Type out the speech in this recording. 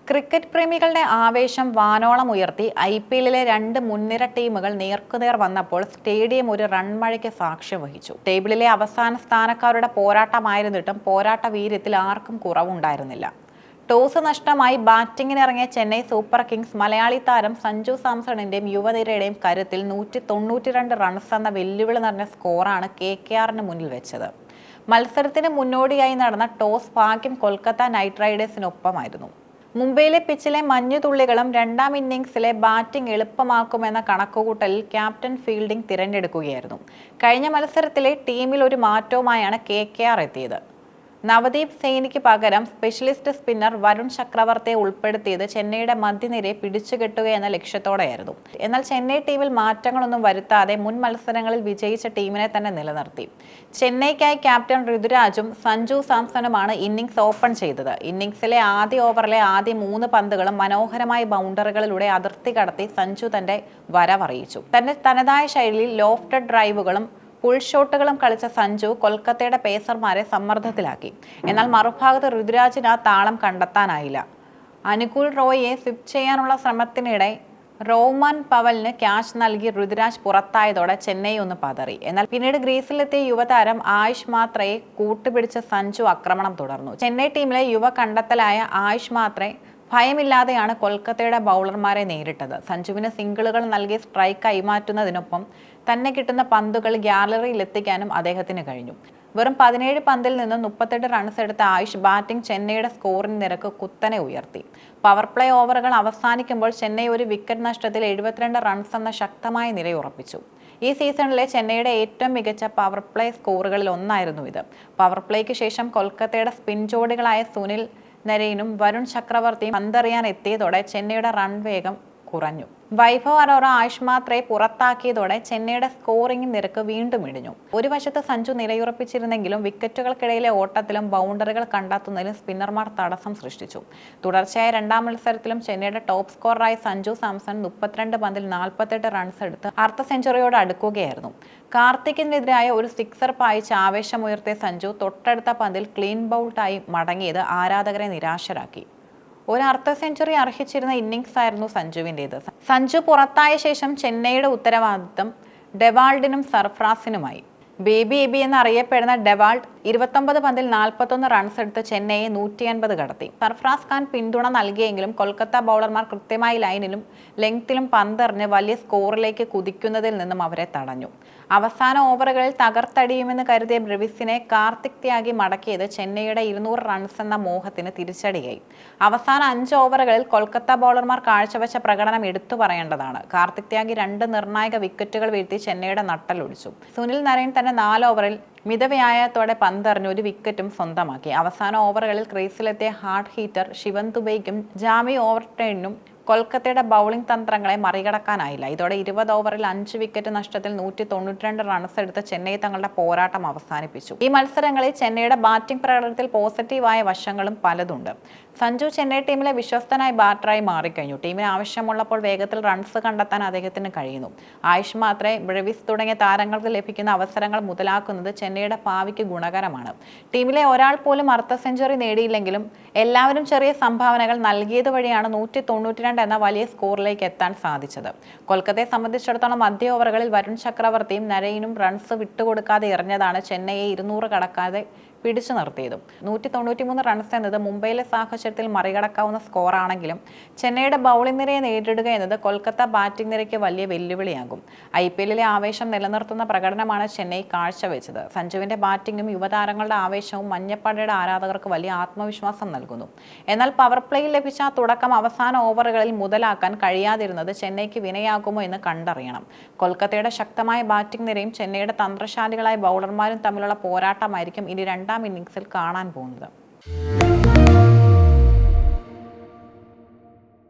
Cricket പ്രേമികളുടെ ആവേശം വാനോളം ഉയർത്തി IPL-ലെ രണ്ട് മുൻനിര ടീമുകൾ നേർക്കുനേർ വന്നപ്പോൾ സ്റ്റേഡിയം ഒരു റൺമഴയ്ക്ക് സാക്ഷ്യം വഹിച്ചു. ടേബിളിലെ അവസാന സ്ഥാനക്കാരുടെ പോരാട്ടമായിരുന്നിട്ടും പോരാട്ട വീര്യത്തിൽ ആർക്കും കുറവുണ്ടായിരുന്നില്ല. ടോസ് നഷ്ടമായി ബാറ്റിംഗിനിറങ്ങിയ ചെന്നൈ സൂപ്പർ കിങ്സ് മലയാളി താരം സഞ്ജു സാംസണിന്റെയും യുവനിരയുടെയും കരുത്തിൽ 192 റൺസ് എന്ന വെല്ലുവിളി നിറഞ്ഞ സ്കോറാണ് KKR-ന് മുന്നിൽ വെച്ചത്. മത്സരത്തിന് മുന്നോടിയായി നടന്ന ടോസ് ഭാഗ്യം കൊൽക്കത്ത നൈറ്റ് റൈഡേഴ്സിനൊപ്പമായിരുന്നു. മുംബൈയിലെ പിച്ചിലെ മഞ്ഞുതുള്ളികളും രണ്ടാം ഇന്നിംഗ്സിലെ ബാറ്റിംഗ് എളുപ്പമാക്കുമെന്ന കണക്കുകൂട്ടലിൽ ക്യാപ്റ്റൻ ഫീൽഡിംഗ് തിരഞ്ഞെടുക്കുകയായിരുന്നു. കഴിഞ്ഞ മത്സരത്തിലെ ടീമിൽ ഒരു മാറ്റവുമായാണ് KKR എത്തിയത്. നവദീപ് സൈനിക്ക് പകരം സ്പെഷ്യലിസ്റ്റ് സ്പിന്നർ വരുൺ ചക്രവർത്തിയെ ഉൾപ്പെടുത്തിയത് ചെന്നൈയുടെ മധ്യനിരയെ പിടിച്ചുകെട്ടുക എന്ന ലക്ഷ്യത്തോടെയായിരുന്നു. എന്നാൽ ചെന്നൈ ടീമിൽ മാറ്റങ്ങളൊന്നും വരുത്താതെ മുൻ മത്സരങ്ങളിൽ വിജയിച്ച ടീമിനെ തന്നെ നിലനിർത്തി. ചെന്നൈക്കായി ക്യാപ്റ്റൻ ഋതുരാജും സഞ്ജു സാംസണുമാണ് ഇന്നിംഗ്സ് ഓപ്പൺ ചെയ്തത്. ഇന്നിംഗ്സിലെ ആദ്യ ഓവറിലെ ആദ്യ 3 പന്തുകളും മനോഹരമായ ബൗണ്ടറികളിലൂടെ അതിർത്തി കടത്തി സഞ്ജു തന്റെ വരവറിയിച്ചു. തന്റെ തനതായ ശൈലിയിൽ ലോഫ്റ്റഡ് ഡ്രൈവുകളും പുൾ ഷോട്ടുകളും കളിച്ച സഞ്ജു കൊൽക്കത്തയുടെ പേസർമാരെ സമ്മർദ്ദത്തിലാക്കി. എന്നാൽ മറുഭാഗത്ത് ഋതുരാജിന് ആ താളം കണ്ടെത്താനായില്ല. അനുകൂൽ റോയിയെ സ്വിപ്പ് ചെയ്യാനുള്ള ശ്രമത്തിനിടെ റോമാൻ പവലിന് ക്യാച്ച് നൽകി ഋതുരാജ് പുറത്തായതോടെ ചെന്നൈ ഒന്ന് പതറി. എന്നാൽ പിന്നീട് ക്രീസിലെത്തിയ യുവതാരം ആയുഷ് മാത്രയെ കൂട്ടുപിടിച്ച് സഞ്ജു ആക്രമണം തുടർന്നു. ചെന്നൈ ടീമിലെ യുവ കണ്ടെത്തലായ ആയുഷ് മാത്രെ ഭയമില്ലാതെയാണ് കൊൽക്കത്തയുടെ ബൗളർമാരെ നേരിട്ടത്. സഞ്ജുവിന് സിംഗിളുകൾ നൽകി സ്ട്രൈക്ക് കൈമാറ്റുന്നതിനൊപ്പം തന്നെ കിട്ടുന്ന പന്തുകൾ ഗ്യാലറിയിൽ എത്തിക്കാനും അദ്ദേഹത്തിന് കഴിഞ്ഞു. വെറും 17 പന്തിൽ നിന്നും 38 റൺസ് എടുത്ത ആയുഷ് ബാറ്റിംഗ് ചെന്നൈയുടെ സ്കോറിംഗ് നിരക്ക് കുത്തനെ ഉയർത്തി. പവർ പ്ലേ ഓവറുകൾ അവസാനിക്കുമ്പോൾ ചെന്നൈ ഒരു വിക്കറ്റ് നഷ്ടത്തിൽ 72 റൺസ് എന്ന ശക്തമായ നിലയുറപ്പിച്ചു. ഈ സീസണിലെ ചെന്നൈയുടെ ഏറ്റവും മികച്ച പവർ പ്ലേ സ്കോറുകളിൽ ഒന്നായിരുന്നു ഇത്. പവർ പ്ലേക്ക് ശേഷം കൊൽക്കത്തയുടെ സ്പിൻ ജോഡികളായ സുനിൽ നരൈനും വരുൺ ചക്രവർത്തിയും പന്തെറിയാൻ എത്തിയതോടെ ചെന്നൈയുടെ റൺ വേഗം കുറഞ്ഞു. വൈഭവ് അറോറ ആയുഷ് മാത്രയെ പുറത്താക്കിയതോടെ ചെന്നൈയുടെ സ്കോറിംഗ് നിരക്ക് വീണ്ടും ഇടിഞ്ഞു. ഒരു വശത്ത് സഞ്ജു നിലയുറപ്പിച്ചിരുന്നെങ്കിലും വിക്കറ്റുകൾക്കിടയിലെ ഓട്ടത്തിലും ബൗണ്ടറികൾ കണ്ടെത്തുന്നതിലും സ്പിന്നർമാർ തടസ്സം സൃഷ്ടിച്ചു. തുടർച്ചയായ രണ്ടാം മത്സരത്തിലും ചെന്നൈയുടെ ടോപ്പ് സ്കോററായ സഞ്ജു സാംസൺ 32 പന്തിൽ 48 റൺസ് എടുത്ത് അർദ്ധ സെഞ്ചുറിയോട് അടുക്കുകയായിരുന്നു. കാർത്തിക്കിനെതിരായ ഒരു സിക്സർ പായിച്ച് ആവേശമുയർത്തിയ സഞ്ജു തൊട്ടടുത്ത പന്തിൽ ക്ലീൻ ബൗൾട്ടായി മടങ്ങിയത് ആരാധകരെ നിരാശരാക്കി. ഒരു അർദ്ധ സെഞ്ചുറി അർഹിച്ചിരുന്ന ഇന്നിംഗ്സ് ആയിരുന്നു സഞ്ജുവിൻ്റേത്. സഞ്ജു പുറത്തായ ശേഷം ചെന്നൈയുടെ ഉത്തരവാദിത്തം ഡെവാൾഡിനും സർഫ്രാസിനുമായി. ബേബി എബി എന്നറിയപ്പെടുന്ന ഡെവാൾഡ് 29 പന്തിൽ 41 റൺസ് എടുത്ത് ചെന്നൈയെ 150 കടത്തി. സർഫ്രാസ് ഖാൻ പിന്തുണ നൽകിയെങ്കിലും കൊൽക്കത്ത ബൗളർമാർ കൃത്യമായി ലൈനിലും ലെങ്ത്തിലും പന്തെറിഞ്ഞ് വലിയ സ്കോറിലേക്ക് കുതിക്കുന്നതിൽ നിന്നും അവരെ തടഞ്ഞു. അവസാന ഓവറുകളിൽ തകർത്തടിയുമെന്ന് കരുതിയ ബ്രെവിസിനെ കാർത്തിക് ത്യാഗി മടക്കിയത് ചെന്നൈയുടെ 200 റൺസ് എന്ന മോഹത്തിന് തിരിച്ചടിയായി. അവസാന 5 ഓവറുകളിൽ കൊൽക്കത്ത ബൗളർമാർ കാഴ്ചവെച്ച പ്രകടനം എടുത്തു പറയേണ്ടതാണ്. കാർത്തിക് ത്യാഗി 2 നിർണായക വിക്കറ്റുകൾ വീഴ്ത്തി ചെന്നൈയുടെ നട്ടലൊടിച്ചു. സുനിൽ നരൈൻ തന്നെ 4 ഓവറിൽ മിതവ്യായത്തോടെ പന്തെറിഞ്ഞ് ഒരു വിക്കറ്റും സ്വന്തമാക്കി. അവസാന ഓവറുകളിൽ ക്രീസിലെത്തിയ ഹാർഡ് ഹീറ്റർ ശിവൻ ദുബൈക്കും ജാമി ഓവർട്ടണിനും കൊൽക്കത്തയുടെ ബൗളിംഗ് തന്ത്രങ്ങളെ മറികടക്കാനായില്ല. ഇതോടെ 20 ഓവറിൽ 5 വിക്കറ്റ് നഷ്ടത്തിൽ 192 റൺസ് എടുത്ത് ചെന്നൈ തങ്ങളുടെ പോരാട്ടം അവസാനിപ്പിച്ചു. ഈ മത്സരങ്ങളിൽ ചെന്നൈയുടെ ബാറ്റിംഗ് പ്രകടനത്തിൽ പോസിറ്റീവായ വശങ്ങളും പലതുണ്ട്. സഞ്ജു ചെന്നൈ ടീമിലെ വിശ്വസ്തനായ ബാറ്ററായി മാറിക്കഴിഞ്ഞു. ടീമിന് ആവശ്യമുള്ളപ്പോൾ വേഗത്തിൽ റൺസ് കണ്ടെത്താൻ അദ്ദേഹത്തിന് കഴിയുന്നു. ആയുഷ് മാത്രേ ബ്രെവിസ് തുടങ്ങിയ താരങ്ങൾക്ക് ലഭിക്കുന്ന അവസരങ്ങൾ മുതലാക്കുന്നത് ചെന്നൈയുടെ ഭാവിക്ക് ഗുണകരമാണ്. ടീമിലെ ഒരാൾ പോലും അർദ്ധ സെഞ്ചുറി നേടിയില്ലെങ്കിലും എല്ലാവരും ചെറിയ സംഭാവനകൾ നൽകിയത് വഴിയാണ് 192 എന്ന വലിയ സ്കോറിലേക്ക് എത്താൻ സാധിച്ചത്. കൊൽക്കത്തയെ സംബന്ധിച്ചിടത്തോളം മധ്യ ഓവറുകളിൽ വരുൺ ചക്രവർത്തിയും നരൈനും റൺസ് വിട്ടുകൊടുക്കാതെ എറിഞ്ഞതാണ് ചെന്നൈയെ 200 കടക്കാതെ പിടിച്ചു നിർത്തിയതും. 193 റൺസ് എന്നത് മുംബൈയിലെ സാഹചര്യത്തിൽ മറികടക്കാവുന്ന സ്കോറാണെങ്കിലും ചെന്നൈയുടെ ബൗളിംഗ് നിരയെ നേരിടുക എന്നത് കൊൽക്കത്ത ബാറ്റിംഗ് നിരയ്ക്ക് വലിയ വെല്ലുവിളിയാകും. IPL-ലെ ആവേശം നിലനിർത്തുന്ന പ്രകടനമാണ് ചെന്നൈ കാഴ്ചവെച്ചത്. സഞ്ജുവിന്റെ ബാറ്റിംഗും യുവതാരങ്ങളുടെ ആവേശവും മഞ്ഞപ്പടയുടെ ആരാധകർക്ക് വലിയ ആത്മവിശ്വാസം നൽകുന്നു. എന്നാൽ പവർ പ്ലേയിൽ ലഭിച്ച ആ തുടക്കം അവസാന ഓവറുകളിൽ മുതലാക്കാൻ കഴിയാതിരുന്നത് ചെന്നൈക്ക് വിനയാകുമോ എന്ന് കണ്ടറിയണം. കൊൽക്കത്തയുടെ ശക്തമായ ബാറ്റിംഗ് നിരയും ചെന്നൈയുടെ തന്ത്രശാലികളായ ബൗളർമാരും തമ്മിലുള്ള പോരാട്ടമായിരിക്കും ഇനി രണ്ടാം ഇന്നിംഗ്സിൽ കാണാൻ പോകുന്നത്.